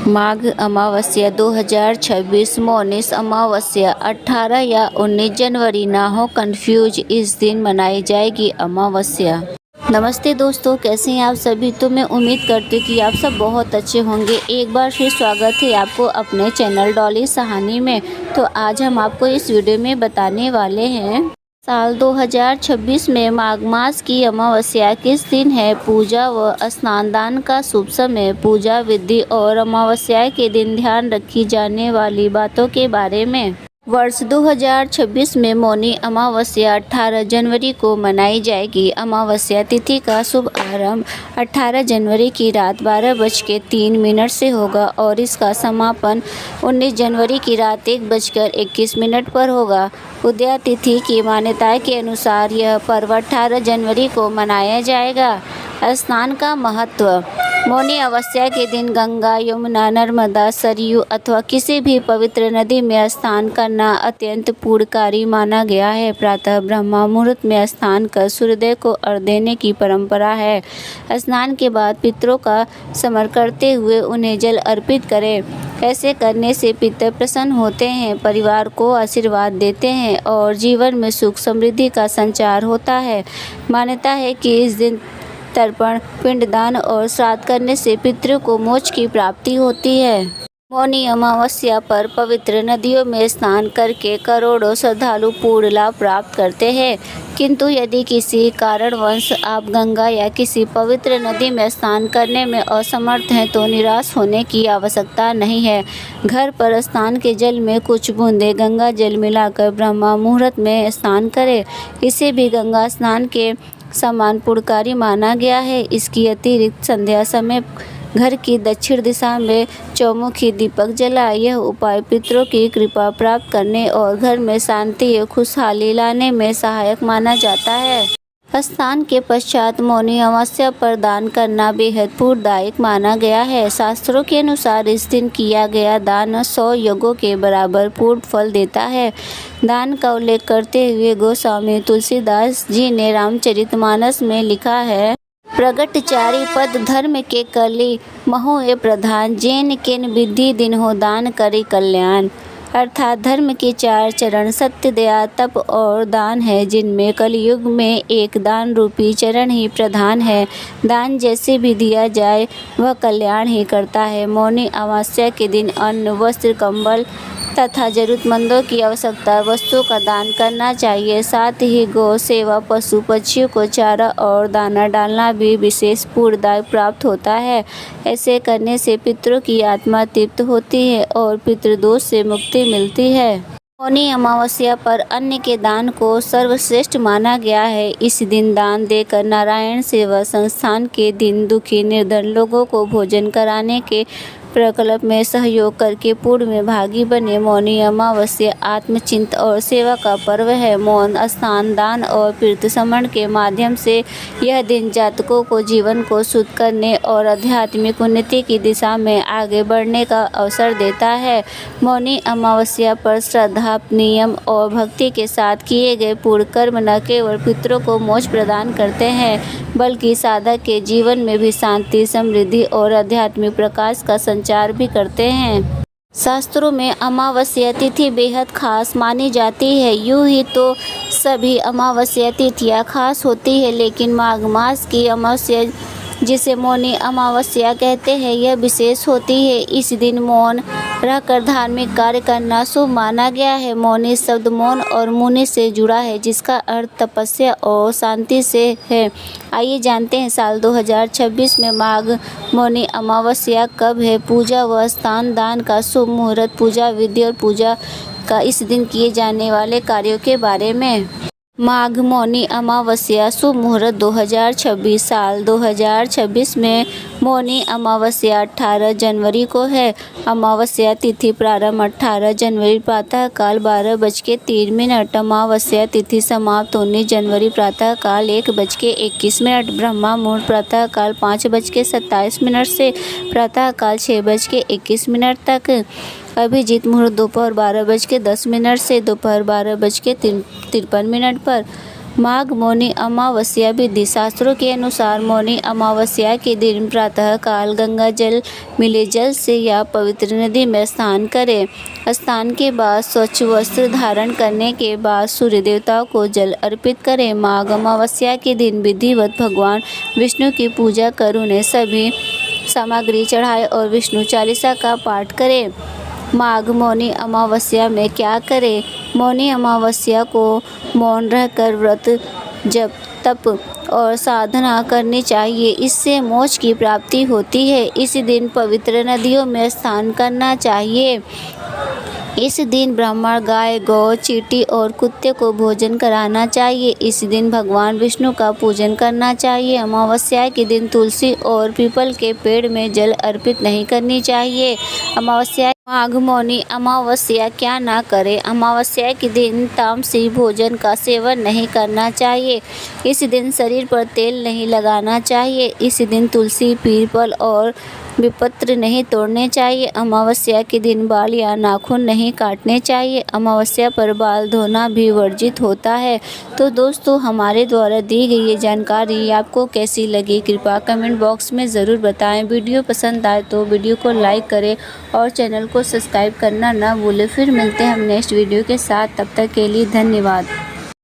माघ अमावस्या 2026 मौनीस अमावस्या 18 या 19 जनवरी ना हो कंफ्यूज, इस दिन मनाई जाएगी अमावस्या। नमस्ते दोस्तों, कैसे हैं आप सभी। तो मैं उम्मीद करती हूँ कि आप सब बहुत अच्छे होंगे। एक बार फिर स्वागत है आपको अपने चैनल डॉली सहानी में। तो आज हम आपको इस वीडियो में बताने वाले हैं साल 2026 में माघ मास की अमावस्या किस दिन है, पूजा व स्नान दान का शुभ समय, पूजा विधि और अमावस्या के दिन ध्यान रखी जाने वाली बातों के बारे में। वर्ष 2026 में मौनी अमावस्या 18 जनवरी को मनाई जाएगी। अमावस्या तिथि का शुभ आरंभ 18 जनवरी की रात 12:03 से होगा और इसका समापन 19 जनवरी की रात 1:21 पर होगा। उदया तिथि की मान्यता के अनुसार यह पर्व 18 जनवरी को मनाया जाएगा। स्नान का महत्व। मौनी अमावस्या के दिन गंगा, यमुना, नर्मदा, सरयू अथवा किसी भी पवित्र नदी में स्नान करना अत्यंत पुण्यकारी माना गया है। प्रातः ब्रह्म मुहूर्त में स्नान कर सूर्योदय को अर्घ्य देने की परंपरा है। स्नान के बाद पितरों का स्मरण करते हुए उन्हें जल अर्पित करें। ऐसे करने से पितर प्रसन्न होते हैं, परिवार को आशीर्वाद देते हैं और जीवन में सुख समृद्धि का संचार होता है। मान्यता है कि इस दिन तर्पण, पिंडदान और श्राद्ध करने से पितरों को मोक्ष की प्राप्ति होती है। मौनी अमावस्या पर पवित्र नदियों में स्नान करके करोड़ों श्रद्धालु पूर्ण लाभ प्राप्त करते हैं। किंतु यदि किसी कारणवश आप गंगा या किसी पवित्र नदी में स्नान करने में असमर्थ हैं तो निराश होने की आवश्यकता नहीं है। घर पर स्नान के जल में कुछ बूंदे गंगा जल मिलाकर ब्रह्म मुहूर्त में स्नान करें। इसे भी गंगा स्नान के समान पुण्यकारी माना गया है। इसकी अतिरिक्त संध्या समय घर की दक्षिण दिशा में चौमुखी दीपक जलाएं। यह उपाय पितरों की कृपा प्राप्त करने और घर में शांति और खुशहाली लाने में सहायक माना जाता है। स्नान के पश्चात मौनी अमावस्या पर दान करना बेहद पुण्यदायक माना गया है। शास्त्रों के अनुसार इस दिन किया गया दान 100 यज्ञों के बराबर पूर्ण फल देता है। दान का उल्लेख करते हुए गोस्वामी तुलसीदास जी ने रामचरितमानस में लिखा है, प्रगट चारि पद धर्म के कली, महोए प्रधान, जैन केन विधि दिनहो दान करी कल्याण। अर्थात धर्म के 4 चरण सत्य, दया, तप और दान है, जिनमें कलयुग में एक दान रूपी चरण ही प्रधान है। दान जैसे भी दिया जाए वह कल्याण ही करता है। मौनी अमावस्या के दिन अन्न, वस्त्र, कंबल तथा जरूरतमंदों की आवश्यकता वस्तुओं का दान करना चाहिए। साथ ही गौ सेवा, पशु पक्षियों को चारा और दाना डालना भी विशेष पुण्यदायक प्राप्त होता है। ऐसे करने से पितरों की आत्मा तृप्त होती है और पितृदोष से मुक्ति मिलती है। मौनी अमावस्या पर अन्न के दान को सर्वश्रेष्ठ माना गया है। इस दिन दान देकर नारायण सेवा संस्थान के दिन दुखी निर्धन लोगों को भोजन कराने के प्रकल्प में सहयोग करके पुण्य में भागी बने। मौनी अमावस्या आत्मचिंत और सेवा का पर्व है। मौन, स्नान, दान और पितृ स्मरण के माध्यम से यह दिन जातकों को जीवन को शुद्ध करने और आध्यात्मिक उन्नति की दिशा में आगे बढ़ने का अवसर देता है। मौनी अमावस्या पर श्रद्धा, नियम और भक्ति के साथ किए गए पुण्य कर्म न केवल पितरों को मोक्ष प्रदान करते हैं बल्कि साधक के जीवन में भी शांति, समृद्धि और आध्यात्मिक प्रकाश का संचार भी करते हैं। शास्त्रों में अमावस्या तिथि बेहद खास मानी जाती है। यूँ ही तो सभी अमावस्या तिथियाँ खास होती है, लेकिन माघ मास की अमावस्या जिसे मौनी अमावस्या कहते हैं यह विशेष होती है। इस दिन मौन रहकर धार्मिक कार्य करना शुभ माना गया है। मौनी शब्द मौन और मुनि से जुड़ा है, जिसका अर्थ तपस्या और शांति से है। आइए जानते हैं साल 2026 में माघ मौनी अमावस्या कब है। पूजा व स्नान दान का शुभ मुहूर्त, पूजा विधि और पूजा का इस दिन किए जाने वाले कार्यों के बारे में। माघ मौनी अमावस्या शुभ मुहूर्त 2026 साल 2026 में मौनी अमावस्या 18 जनवरी को है। अमावस्या तिथि प्रारंभ 18 जनवरी प्रातः काल 12:03। अमावस्या तिथि समाप्त 19 जनवरी प्रातः काल 1:21। ब्रह्म मुहूर्त प्रातः काल 5:27 से प्रातः काल 6:21 तक। अभिजीत मुहूर्त दोपहर 12:10 से दोपहर 12:53 पर। माघ मौनी अमावस्या विधि। शास्त्रों के अनुसार मौनी अमावस्या के दिन प्रातः काल गंगा जल मिले जल से या पवित्र नदी में स्नान करें। स्नान के बाद स्वच्छ वस्त्र धारण करने के बाद सूर्य देवता को जल अर्पित करें। माघ अमावस्या के दिन विधिवत भगवान विष्णु की पूजा कर उन्हें सभी सामग्री चढ़ाएं और विष्णु चालीसा का पाठ करें। माघ मौनी अमावस्या में क्या करें? मौनी अमावस्या को मौन रहकर व्रत जप तप और साधना करनी चाहिए। इससे मोक्ष की प्राप्ति होती है। इस दिन पवित्र नदियों में स्नान करना चाहिए। इस दिन ब्राह्मण गाय गौ चींटी और कुत्ते को भोजन कराना चाहिए। इस दिन भगवान विष्णु का पूजन करना चाहिए। अमावस्या के दिन तुलसी और पीपल के पेड़ में जल अर्पित नहीं करनी चाहिए। अमावस्या माघ मौनी अमावस्या क्या ना करें? अमावस्या के दिन तामसी भोजन का सेवन नहीं करना चाहिए। इस दिन शरीर पर तेल नहीं लगाना चाहिए। इस दिन तुलसी पीपल और विपत्र नहीं तोड़ने चाहिए। अमावस्या के दिन बाल या नाखून नहीं काटने चाहिए। अमावस्या पर बाल धोना भी वर्जित होता है। तो दोस्तों, हमारे द्वारा दी गई ये जानकारी आपको कैसी लगी कृपया कमेंट बॉक्स में ज़रूर बताएं। वीडियो पसंद आए तो वीडियो को लाइक करें और चैनल को सब्सक्राइब करना ना भूलें। फिर मिलते हैं हम नेक्स्ट वीडियो के साथ। तब तक के लिए धन्यवाद।